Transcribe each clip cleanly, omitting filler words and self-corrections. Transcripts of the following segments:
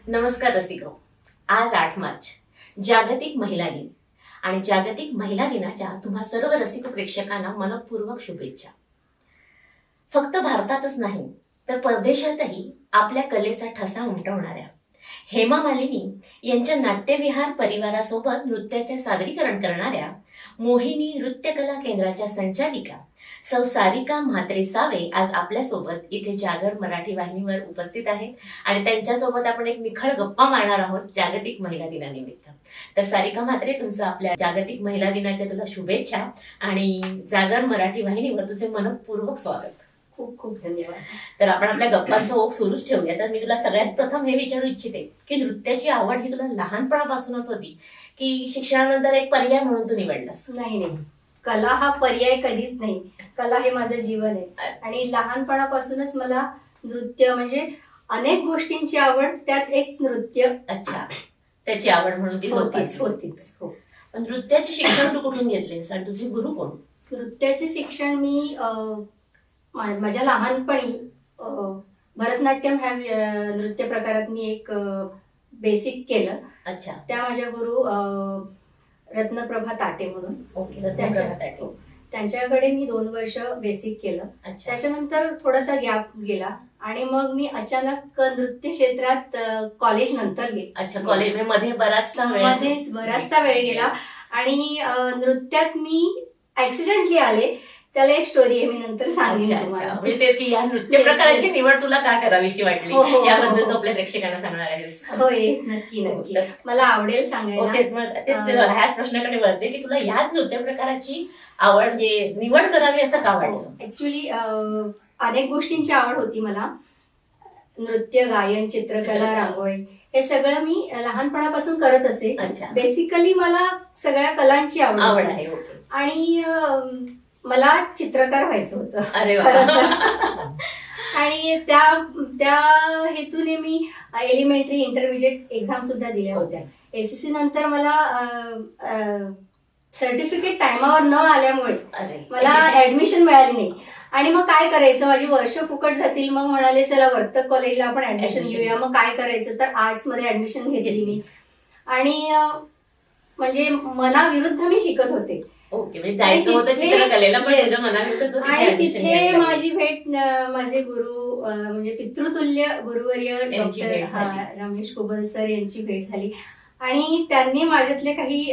नमस्कार रसिको. आज 8 मार्च जागतिक महिला दिन आणि जागतिक महिला दिनाच्या तुम्हा सर्व रसिक प्रेक्षकांना मनपूर्वक शुभेच्छा. फक्त भारतातच नाही तर परदेशातही आपल्या कलेचा ठसा उमटवणाऱ्या हेमा मालिनी यांच्या नाट्यविहार परिवारासोबत नृत्याचे सादरीकरण करणाऱ्या मोहिनी नृत्य कला केंद्राच्या संचालिका सौ सारिका म्हात्रे सावे आज आपल्यासोबत इथे जागर मराठी वाहिनीवर उपस्थित आहेत आणि त्यांच्यासोबत आपण एक निखळ गप्पा मारणार आहोत जागतिक महिला दिनानिमित्त. तर सारिका म्हात्रे, तुमचं आपल्या जागतिक महिला दिनाच्या तुला शुभेच्छा आणि जागर मराठी वाहिनीवर तुझे मनपूर्वक स्वागत. खूप खूप धन्यवाद. तर आपण आपल्या गप्पांचं ओघ सुरूच ठेवूया. तर मी तुला सगळ्यात प्रथम हे विचारू इच्छिते की नृत्याची आवड ही तुला लहानपणापासूनच होती की शिक्षणानंतर एक पर्याय म्हणून तू निवडलास? नाही, कला हा पर्याय कधीच नाही. कला हे माझं जीवन आहे आणि लहानपणापासूनच मला नृत्य म्हणजे अनेक गोष्टींची आवड, त्यात एक नृत्य. अच्छा, त्याची आवड म्हणून ती होतीच. हो. पण नृत्याचे शिक्षण तू कुठून घेतलेस आणि तुझे गुरु कोण? नृत्याचे शिक्षण मी माझ्या लहानपणी भरतनाट्यम ह्या नृत्य प्रकारात मी एक बेसिक केलं. अच्छा. त्या माझ्या गुरु रत्नप्रभा ताटे म्हणून. ओके. त्यांच्याकडे मी 2 वर्ष बेसिक केलं. त्याच्यानंतर थोडासा गॅप गेला आणि मग मी अचानक नृत्य क्षेत्रात कॉलेज नंतर गेले. अच्छा, कॉलेज मध्ये बराचसा वेळ गेला आणि नृत्यात मी ऍक्सिडेंटली आले. त्याला एक स्टोरी आहे, मी नंतर सांगेन तुम्हाला. म्हणजे तेच की या नृत्य प्रकाराची निवड तुला का करावीशी वाटली याबद्दल तू आपल्या प्रेक्षकांना सांगणार आहेस? होय, नक्की. मला आवडेल सांगायला. ह्याच प्रश्नाकडे वळते की तुला याच नृत्य प्रकाराची आवड निवड करावी असं का वाटतं? ऍक्च्युली अनेक गोष्टींची आवड होती मला. नृत्य, गायन, चित्रकला, रांगोळी हे सगळं मी लहानपणापासून करत असे. बेसिकली मला सगळ्या कलांची आवड आहे. आणि मला चित्रकार व्हायचं होतं. अरे आणि त्या हेतूने मी एलिमेंटरी, इंटरमिजिएट एक्झाम सुद्धा दिल्या होत्या. एसएससी नंतर मला सर्टिफिकेट टायमावर न आल्यामुळे मला ऍडमिशन मिळाली नाही. आणि मग काय करायचं, माझी वर्ष फुकट जातील. मग म्हणाले चला वर्तक कॉलेजला आपण ऍडमिशन घेऊया. मग काय करायचं तर आर्ट्स मध्ये ऍडमिशन घेतली मी आणि म्हणजे मनाविरुद्ध मी शिकत होते. ओके, म्हणजे जायचं होतं चित्रकलेला पण तुझं मनाविरुद्ध. आणि तिथे माझी भेट माझे गुरु म्हणजे पितृतुल्य गुरुवर्य डॉक्टर रमेश कुबल सर यांची भेट झाली आणि त्यांनी माझ्यातले काही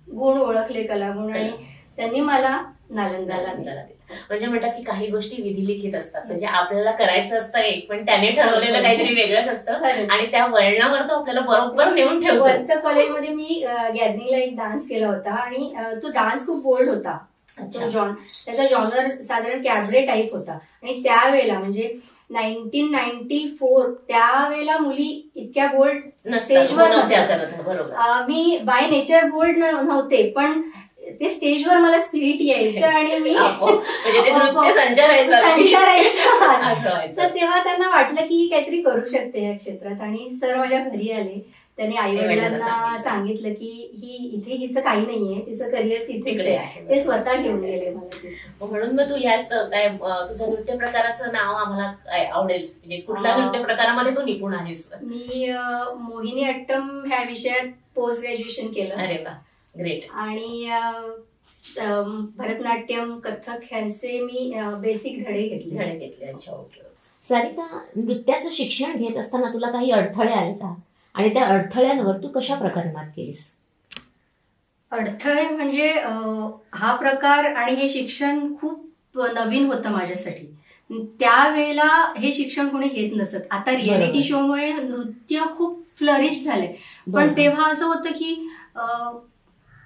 गुण ओळखले, कलागुण, आणि त्यांनी मला नालंदाला दिला. म्हणजे म्हणतात की काही गोष्टी विधिलिखित असतात. म्हणजे आपल्याला करायचं असतं एक, पण त्याने ठरवलेलं काहीतरी वेगळंच असतं आणि त्या वळणावर तो आपल्याला बरोबर नेऊन ठेवतो. वर्तक कॉलेजमध्ये मी गॅदरिंगला एक डान्स केला होता आणि तो डान्स खूप बोल्ड होता. त्याचा जॉनर साधारण कॅबरे टाईप होता आणि त्यावेळेला म्हणजे 1994 त्यावेळेला मुली इतक्या बोल्ड स्टेजवर नव्हत्या. मी बाय नेचर बोल्ड नव्हते, पण ते स्टेजवर मला स्पिरिट यायचं आणि मी संचारायचं. तर तेव्हा त्यांना वाटलं की काहीतरी करू शकते या क्षेत्रात. आणि सर माझ्या घरी आले. त्यांनी आई वडिलांना सांगितलं की इथे हिचं काही नाहीये, तिचं करिअर तिथे आहे. ते स्वतः घेऊन गेले मला. म्हणून मग तू याच काय तुझ्या नृत्य प्रकाराचं नाव आम्हाला आवडेल, म्हणजे कुठल्या नृत्य प्रकारामध्ये तू निपुण आहेस? मी मोहिनी अट्टम ह्या विषयात पोस्ट ग्रॅज्युएशन केलं. अरे वा, ग्रेट. आणि भरतनाट्यम, कथक ह्यांचे मी बेसिक धडे घेतले. अच्छा, ओके. सारिका, नृत्याचं शिक्षण घेत असताना तुला काही अडथळे आले का आणि त्या अडथळ्यांवर तू कशा प्रकारे मात केलीस? अडथळे म्हणजे हा प्रकार आणि हे शिक्षण खूप नवीन होतं माझ्यासाठी. त्यावेळेला हे शिक्षण कोणी घेत नसत. आता रियालिटी शोमुळे नृत्य खूप फ्लरिश झालंय, पण तेव्हा असं होतं की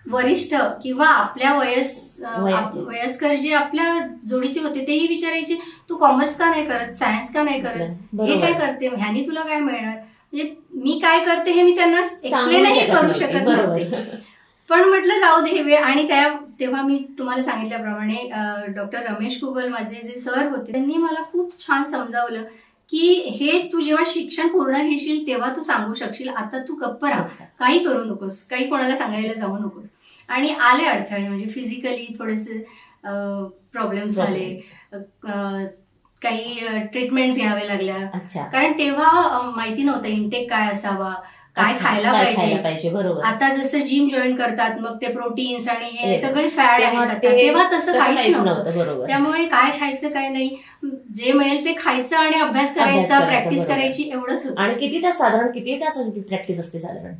वरिष्ठ किंवा आपल्या वयस्कर जे आपल्या जोडीचे होते तेही विचारायचे तू कॉमर्स का नाही करत, सायन्स का नाही करत, हे काय करते, ह्यानी तुला काय मिळणार. म्हणजे मी काय करते हे मी त्यांना एक्सप्लेनही करू शकत नव्हते. पण म्हटलं जाऊ दे वेळ. आणि तेव्हा मी तुम्हाला सांगितल्याप्रमाणे डॉक्टर रमेश कुबल माझे जे सर होते त्यांनी मला खूप छान समजावलं की हे तू जेव्हा शिक्षण पूर्ण घेशील तेव्हा तू सांगू शकशील, आता तू गप्प राहा, काही करू नकोस, काही कोणाला सांगायला जाऊ नकोस. आणि आले अडथळे, म्हणजे फिजिकली थोडेसे प्रॉब्लेम्स झाले, काही ट्रीटमेंट्स घ्याव्या लागल्या. अच्छा. कारण तेव्हा माहिती नव्हतं इंटेक काय असावा, काय अच्छा, खायला काय खायला पाहिजे. पाहिजे, बरोबर. आता जसं जिम जॉईन करतात मग ते प्रोटीन्स आणि हे हे, सगळे फॅड तेव्हा आहेत आता. ते- तेव्हा तसं काहीच नव्हतं. बरोबर. त्यामुळे काय खायचं काय नाही, जे मिळेल ते खायचं आणि अभ्यास करायचा, प्रॅक्टिस बरोबर. करायची, एवढंच होतं. आणि किती तास साधारण, किती तास प्रॅक्टिस असते साधारण?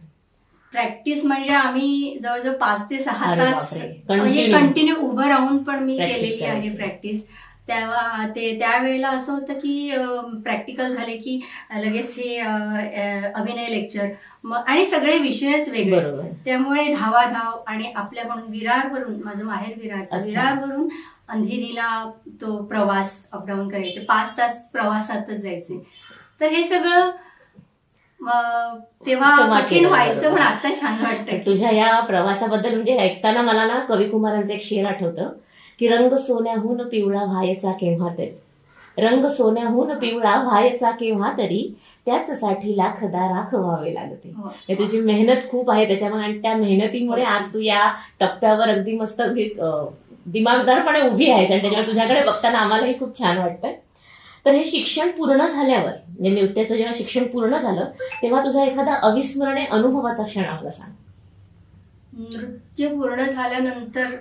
प्रॅक्टिस म्हणजे आम्ही जवळजवळ 5 ते 6 अरे तास बापरे. म्हणजे Continue. कंटिन्यू उभं राहून पण मी Practice केलेली आहे करायची. प्रॅक्टिस. तेव्हा त्यावेळेला असं होतं की प्रॅक्टिकल झाले की लगेच हे अभिनय लेक्चर आणि सगळे विषयच वेगळे. बरोबर. त्यामुळे धावाधाव आणि आपल्याकडून विरारवरून, माझं माहेर विरारचं, अच्छा. विरारवरून अंधेरीला तो प्रवास अपडाऊन करायचे. 5 तास प्रवासातच जायचे. तर हे सगळं तेव्हा क्षमा कठीण केलं, व्हायचं, बरोबर. पण आता छान वाटतं. तुझ्या या प्रवासाबद्दल म्हणजे ऐकताना मला ना कवी कुमारांचं एक शेर आठवतं की रंग सोन्याहून पिवळा व्हायचा केव्हा तरी, रंग सोन्याहून पिवळा व्हायचा केव्हा तरी, त्याचसाठी लाखदा राख व्हावे लागते. हो. हे तुझी मेहनत खूप आहे त्याच्यामुळे, आणि त्या मेहनतीमुळे आज तू या टप्प्यावर अगदी मस्त दिमागदारपणे उभी आहेस, आणि त्याच्यामुळे तुझ्याकडे बघताना आम्हालाही खूप छान वाटतं. तर हे शिक्षण पूर्ण झाल्यावर, म्हणजे नृत्याचं जेव्हा शिक्षण पूर्ण झालं तेव्हा तुझा एखादा अविस्मरणीय अनुभवाचा क्षण आम्हाला सांग. नृत्य पूर्ण झाल्यानंतर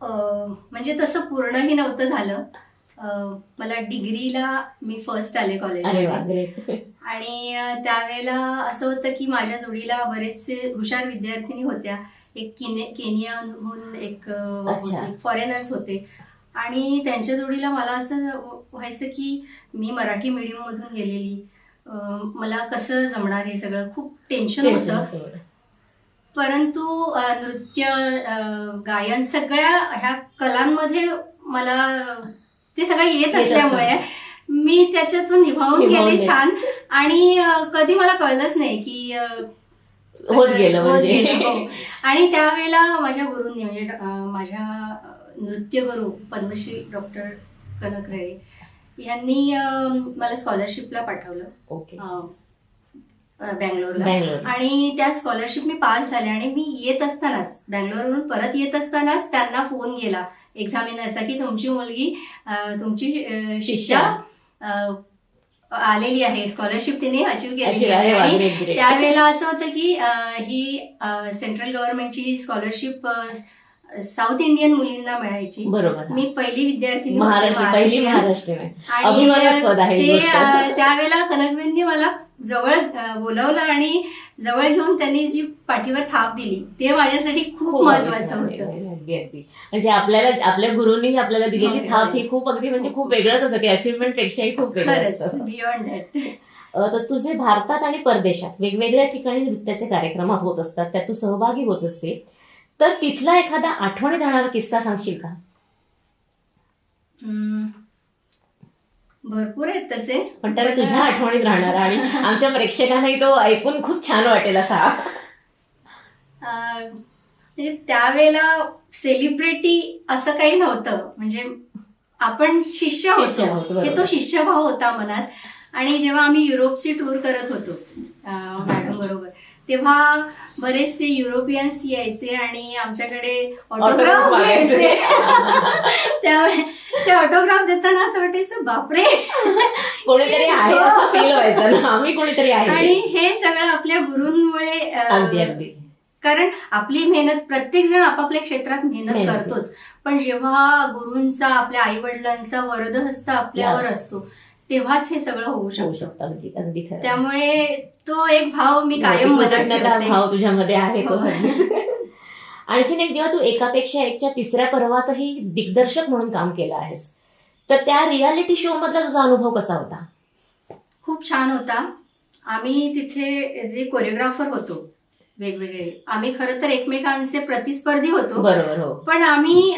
म्हणजे तसं पूर्णही नव्हतं झालं. मला डिग्रीला मी फर्स्ट आले अरे वा, कॉलेजमध्ये. ग्रेट. आणि त्यावेळेला असं होतं की माझ्या जोडीला बरेचसे हुशार विद्यार्थिनी होत्या. एक केनियाहून एक अच्छा. फॉरेनर्स होते. आणि त्यांच्या जोडीला मला असं व्हायचं की मी मराठी मीडियम मधून गेलेली, मला कसं जमणार हे सगळं, खूप टेन्शन होतं. परंतु नृत्य, गायन, सगळ्या ह्या कलांमध्ये मला ते सगळं येत असल्यामुळे मी त्याच्यातून निभावून गेले छान. आणि कधी मला कळलंच नाही की होत गेलं म्हणजे. हो. आणि त्यावेळेला माझ्या गुरूंनी, म्हणजे माझ्या नृत्यगुरू पद्मश्री डॉक्टर कनक रळे यांनी मला स्कॉलरशिपला पाठवलं. ओके. बँगलोरला. आणि त्या स्कॉलरशिप मी पास झाले. आणि मी येत असतानाच, बँगलोरवरून परत येत असतानाच त्यांना फोन गेला एक्झामिनरचा की तुमची मुलगी, तुमची शिष्या आलेली आहे, स्कॉलरशिप तिने अचीव्ह केलेली आहे. आणि त्यावेळेला असं होतं की ही सेंट्रल गव्हर्नमेंटची स्कॉलरशिप साऊथ इंडियन मुलींना मिळायची. बरोबर. मी पहिली विद्यार्थिनी, पहिली महाराष्ट्रीयन. अभिमानास्पद आहे ही गोष्ट. त्यावेळेला कनकबेननी मला जवळ बोलवलं आणि जवळ घेऊन त्यांनी जी पाठीवर थाप दिली ते माझ्यासाठी खूप महत्वाचं होतं. म्हणजे आपल्या गुरूंनी आपल्याला दिलेली थाप ही खूप अगदी म्हणजे खूप वेगळंच असतं, ते अचिव्हमेंट पेक्षाही खूप वेगळं असतं. Beyond that. तर तुझे भारतात आणि परदेशात वेगवेगळ्या ठिकाणी नृत्याचे कार्यक्रम होत असतात, त्यात तू सहभागी होत असते. तर तिथला एखादा आठवणीत राहणारा किस्सा सांगशील का? भरपूर आहेत तसे, पण त्याला तुझ्या आठवणीत राहणार आणि आमच्या प्रेक्षकांनाही तो ऐकून खूप छान वाटेल असा. म्हणजे त्यावेळेला सेलिब्रिटी असं काही नव्हतं, म्हणजे आपण शिष्य होतो, हे तो शिष्यभाव होता मनात. आणि जेव्हा आम्ही युरोपची टूर करत होतो मॅडम बरोबर, तेव्हा बरेचसे युरोपियन्स यायचे आणि आमच्याकडे ऑटोग्राफ घ्यायचे. त्यामुळे ते ऑटोग्राफ देताना असं वाटायचं बापरे कोणीतरी आहे असं फील व्हायचं ना, आम्ही कोणीतरी आहे. आणि हे सगळं आपल्या गुरूंमुळे. अगदी. कारण आपली मेहनत, प्रत्येक जण आपापल्या क्षेत्रात मेहनत करतोच, पण जेव्हा गुरूंचा, आपल्या आई वडिलांचा वरदहस्त आपल्यावर असतो तेव्हाच हे सगळं होऊ शकतं. अगदी खरं. त्यामुळे तो एक भाव मी कायम मनात भाव तुझ्यामध्ये आहे तो. आणखीन एक, जेव्हा तू एकापेक्षा एकच्या तिसऱ्या पर्वातही दिग्दर्शक म्हणून काम केलं आहेस, तर त्या रियालिटी शो मधला तुझा अनुभव कसा होता? खूप छान होता. आम्ही तिथे जे कोरिओग्राफर होतो वेगवेगळे, आम्ही खरं तर एकमेकांचे प्रतिस्पर्धी होतो. बरोबर. हो. पण आम्ही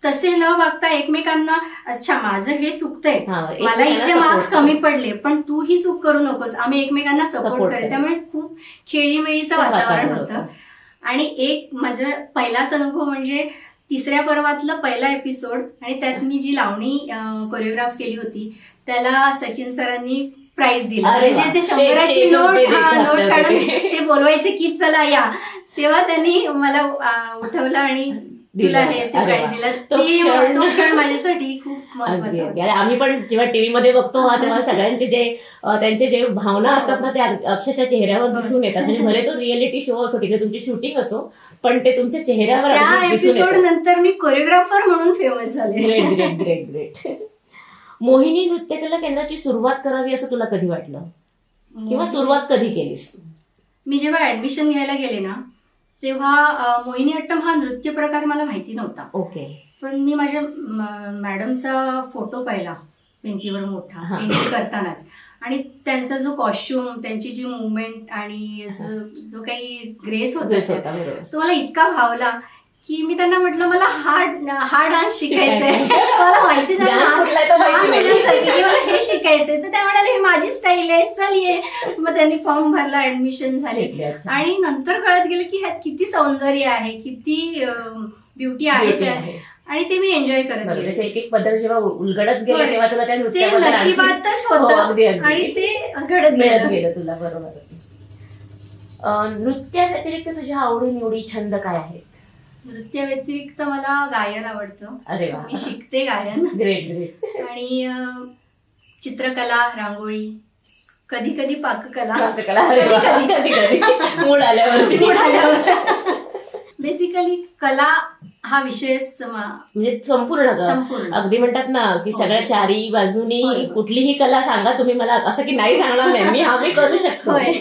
तसे न बघता एकमेकांना, अच्छा माझं हे चुकतंय, मला इथे मार्क्स कमी पडले, पण तू ही चूक करू नकोस, आम्ही एकमेकांना सपोर्ट करायचं. त्यामुळे खूप खेळीमेळीचं वातावरण होतं. आणि एक माझा पहिलाच अनुभव म्हणजे तिसऱ्या पर्वातलं पहिला एपिसोड, आणि त्यात मी जी लावणी कोरिओग्राफ केली होती त्याला सचिन सरांनी प्राइज दिलं. म्हणजे ते 100ची नोट काढून ते बोलवायचे की चला या, तेव्हा त्यांनी मला उठवलं आणि तुला हे प्राइज दिलं. तो क्षण माझ्यासाठी खूप महत्वाचं अगदी होतं. अगदी. आम्ही पण जेव्हा टीव्ही मध्ये बघतो तेव्हा सगळ्यांचे जे त्यांचे जे भावना असतात ना त्या अक्षरशः चेहऱ्यावर दिसून येतात. म्हणजे भले तो रिअलिटी शो असो, तिकडे तुमची शूटिंग असो, पण ते तुमच्या चेहऱ्यावर त्या अगदी दिसून एपिसोड येतं. नंतर मी कोरिओग्राफर म्हणून फेमस झाले. Great great great great. Mohini नृत्यकला केंद्राची सुरुवात करावी असं तुला कधी वाटलं, किंवा सुरुवात कधी केलीस? मी जेव्हा ऍडमिशन घ्यायला गेले ना तेव्हा मोहिनीअट्टम हा नृत्य प्रकार मला माहिती नव्हता. ओके. पण मी माझ्या मॅडमचा फोटो पाहिला भिंतीवर मोठा हा. पेंटिंग करतानाच, आणि त्यांचा जो कॉस्ट्युम, त्यांची जी मुवमेंट आणि जो काही ग्रेस ड्रेस होता होता, बरोबर. तो मला इतका भावला की मी त्यांना म्हटलं मला हा डान्स शिकायचा आहे. मला माहिती झालं Dance कुठला आहे तो माहिती नाही. की मला हे शिकायचंय, तर त्या म्हणाले हे माझी स्टाईल आहे, चल ये. मग त्यांनी फॉर्म भरला, ऍडमिशन झाले, अच्छा. आणि नंतर कळत गेलं की ह्यात किती सौंदर्य आहे, किती ब्युटी आहे Beauty त्यात, आहे. आणि ते मी एन्जॉय करत बरोबर. गेले. जसे एक एक पदर जेव्हा उलगडत गेले होय. तेव्हा तुला त्या ते नृत्याबद्दल आणखी- नशिबातच हो, होतं अगदी, अगदी. आणि ते घडत मिळत गेलं. गेलं तुला, बरोबर. नृत्या व्यतिरिक्त तुझ्या आवडी निवडी छंद काय आहेत? नृत्या व्यतिरिक्त मला गायन आवडतं. अरे वा. मी शिकते गायन, ग्रेट ग्रेट. आणि चित्रकला, रांगोळी, कधी कधी पाककला, अरे वा. कधी कधी मूड आल्यावरती. बेसिकली कला हा विषयच म्हणजे संपूर्ण संपूर्ण. अगदी म्हणतात ना की हो. सगळ्या चारी बाजूनी होय. कुठलीही कला सांगा तुम्ही मला, असं की नाही सांगणार नाही, मी हा मी करू शकतो, होय.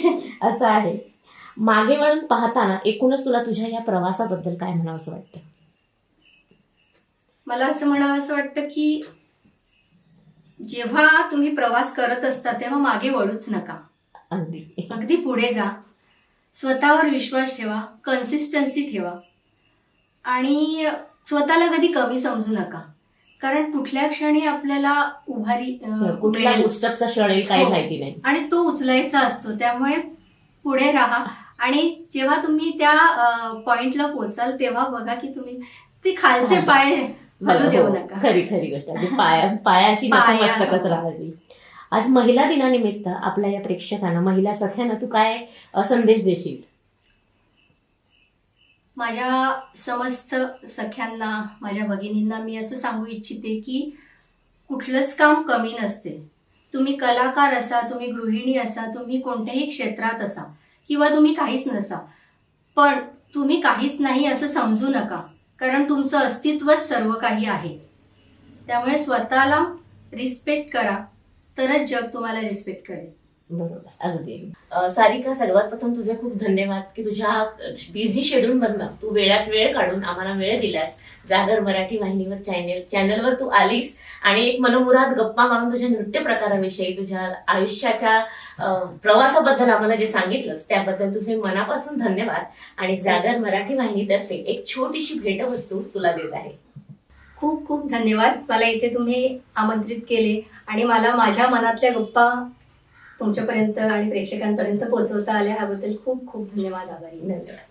असं आहे. मागे वळून पाहताना एकूणच तुला तुझ्या या प्रवासाबद्दल काय म्हणावं असं वाटतं? मला असं म्हणावं असं वाटतं की जेव्हा तुम्ही प्रवास करत असता तेव्हा मागे वळूच नका, अगदी अगदी पुढे जा, स्वतःवर विश्वास ठेवा, कन्सिस्टन्सी ठेवा, आणि स्वतःला कधी कमी समजू नका, कारण कुठल्या क्षणी आपल्याला उभारी कुठला मिळेल पुस्तकचा क्षण येईल काही हो. माहिती नाही. आणि तो उचलायचा असतो. त्यामुळे पुढे राहा, आणि जेव्हा तुम्ही त्या पॉइंटला पोचाल तेव्हा बघा की तुम्ही ते खालचे पाय हलू देऊ नका. खरी खरी गोष्ट आहे. पायाशी पाया. मस्तकच राहावी. आज महिला दिनानिमित्त आपल्या या प्रेक्षकांना, महिला सख्यांना तू काय संदेश देशील? माझ्या समस्त सख्यांना, माझ्या भगिनींना मी असं सांगू इच्छिते की कुठलंच काम कमी नसते. तुम्ही कलाकार असा, तुम्ही गृहिणी असा, तुम्ही कोणत्याही क्षेत्रात असा, किंवा तुम्ही काहीच नसा, पण तुम्ही काहीच नाही असं समजू नका, कारण तुमचं अस्तित्वच सर्व काही आहे. त्यामुळे स्वतःला रिस्पेक्ट करा, तरच जग तुम्हाला रिस्पेक्ट करेल. बरोबर, अगदी. सारिका, सर्वात प्रथम तुझे खूप धन्यवाद की तुझ्या बिझी शेड्यूल मधनं तू वेळात वेळ काढून आम्हाला वेळ दिलास. जागर मराठी वाहिनीवर चॅनलवर तू आलीस आणि एक मनमुराद गप्पा मारून तुझ्या नृत्य प्रकाराविषयी, तुझ्या आयुष्याच्या प्रवासाबद्दल आम्हाला जे सांगितलंस त्याबद्दल तुझे मनापासून धन्यवाद. आणि जागर मराठी वाहिनीतर्फे एक छोटीशी भेटवस्तू तुला देत आहे. खूप खूप धन्यवाद. मला इथे तुम्ही आमंत्रित केले आणि मला माझ्या मनातल्या गप्पा तुमच्यापर्यंत आणि प्रेक्षकांपर्यंत पोहोचवता आल्या, याबद्दल खूप खूप धन्यवाद. आभारी. धन्यवाद.